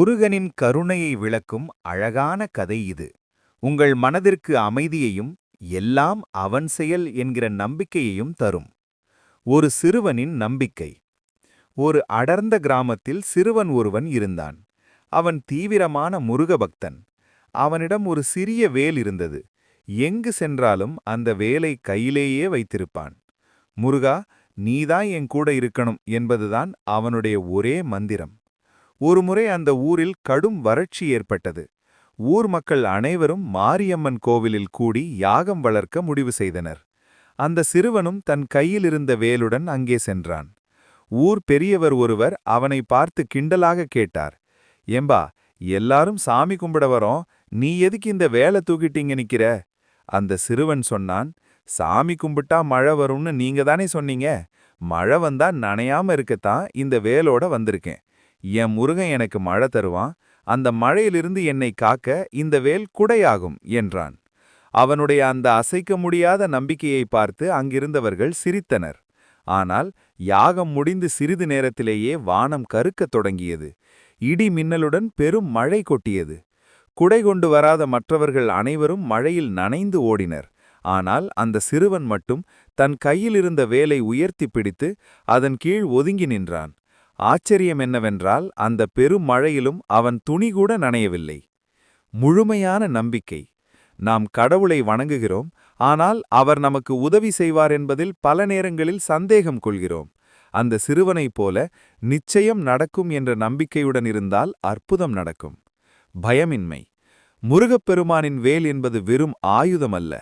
முருகனின் கருணையை விளக்கும் அழகான கதை இது. உங்கள் மனதிற்கு அமைதியையும் எல்லாம் அவன் செயல் என்கிற நம்பிக்கையையும் தரும். ஒரு சிறுவனின் நம்பிக்கை. ஒரு அடர்ந்த கிராமத்தில் சிறுவன் ஒருவன் இருந்தான். அவன் தீவிரமான முருக பக்தன். அவனிடம் ஒரு சிறிய வேல் இருந்தது. எங்கு சென்றாலும் அந்த வேலை கையிலேயே வைத்திருப்பான். முருகா, நீதான் என் கூட இருக்கணும் என்பதுதான் அவனுடைய ஒரே மந்திரம். ஒருமுறை அந்த ஊரில் கடும் வறட்சி ஏற்பட்டது. ஊர் மக்கள் அனைவரும் மாரியம்மன் கோவிலில் கூடி யாகம் வளர்க்க முடிவு செய்தனர். அந்த சிறுவனும் தன் கையிலிருந்த வேலுடன் அங்கே சென்றான். ஊர் பெரியவர் ஒருவர் அவனை பார்த்து கிண்டலாக கேட்டார், ஏம்பா, எல்லாரும் சாமி கும்பிட வரோம், நீ எதுக்கு இந்த வேலை தூக்கிட்டீங்க நிக்கிற? அந்த சிறுவன் சொன்னான், சாமி கும்பிட்டா மழை வரும்னு நீங்க தானே சொன்னீங்க. மழை வந்தா நனையாம இருக்கத்தான் இந்த வேலோட வந்திருக்கேன். என் முருகன் எனக்கு மழை தருவான், அந்த மழையிலிருந்து என்னை காக்க இந்த வேல் குடையாகும் என்றான். அவனுடைய அந்த அசைக்க முடியாத நம்பிக்கையை பார்த்து அங்கிருந்தவர்கள் சிரித்தனர். ஆனால் யாகம் முடிந்து சிறிது நேரத்திலேயே வானம் கருக்கத் தொடங்கியது. இடி மின்னலுடன் பெரும் மழை கொட்டியது. குடை கொண்டு வராத மற்றவர்கள் அனைவரும் மழையில் நனைந்து ஓடினர். ஆனால் அந்த சிறுவன் மட்டும் தன் கையிலிருந்த வேலை உயர்த்தி பிடித்து அதன் கீழ் ஒதுங்கி நின்றான். ஆச்சரியம் என்னவென்றால் அந்த பெரும் மழையிலும் அவன் துணிகூட நனையவில்லை. முழுமையான நம்பிக்கை. நாம் கடவுளை வணங்குகிறோம், ஆனால் அவர் நமக்கு உதவி செய்வார் என்பதில் பல நேரங்களில் சந்தேகம் கொள்கிறோம். அந்த சிறுவனைப் போல நிச்சயம் நடக்கும் என்ற நம்பிக்கையுடன் இருந்தால் அற்புதம் நடக்கும். பயமின்மை. முருகப்பெருமானின் வேல் என்பது வெறும் ஆயுதமல்ல,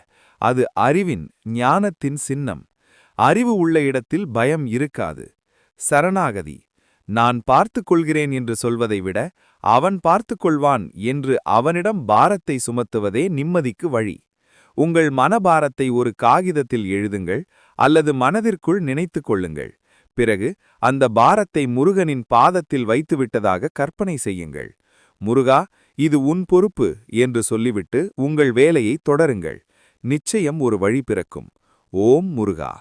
அது அறிவின், ஞானத்தின் சின்னம். அறிவு உள்ள இடத்தில் பயம் இருக்காது. சரணாகதி. நான் பார்த்துக் கொள்கிறேன் என்று சொல்வதை விட அவன் பார்த்துக் கொள்வான் என்று அவனிடம் பாரத்தை சுமத்துவதே நிம்மதிக்கு வழி. உங்கள் மனபாரத்தை ஒரு காகிதத்தில் எழுதுங்கள் அல்லது மனதிற்குள் நினைத்துக் கொள்ளுங்கள். பிறகு அந்த பாரத்தை முருகனின் பாதத்தில் வைத்துவிட்டதாக கற்பனை செய்யுங்கள். முருகா, இது உன் பொறுப்பு என்று சொல்லிவிட்டு உங்கள் வேலையை தொடருங்கள். நிச்சயம் ஒரு வழி பிறக்கும். ஓம் முருகா.